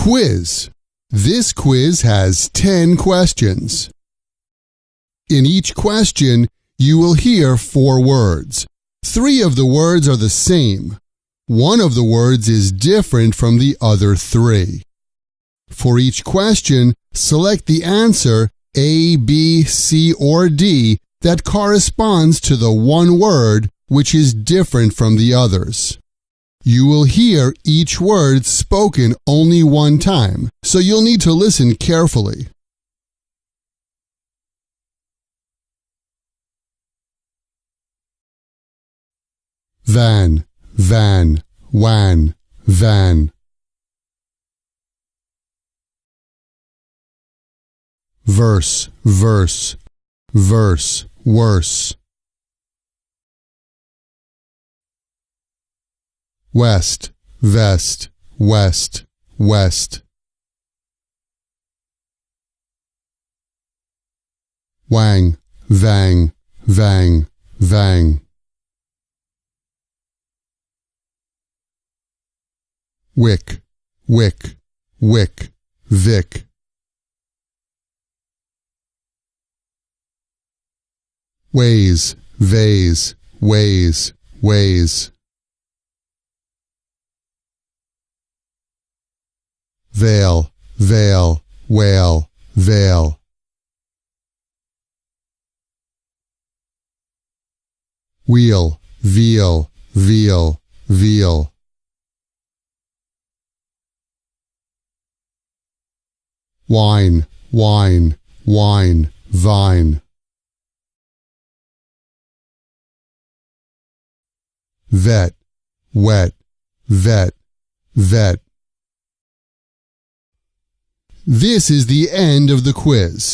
Quiz. This quiz has 10 questions. In each question, you will hear 4 words. 3 of the words are the same. 1 of the words is different from the other 3. For each question, select the answer A, B, C, or D that corresponds to the one word which is different from the others. You will hear each word spoken only one time, so you'll need to listen carefully. Van, van, wan, van. Verse, verse, verse, worse. West, vest, west, west. Wang, vang, vang, vang. Wick, wick, wick, vic. Ways, vase, ways, ways. Veil, veil, whale, veil. Wheel, veal, veal, veal. Wine, wine, wine, vine. Vet, wet, vet, vet. This is the end of the quiz.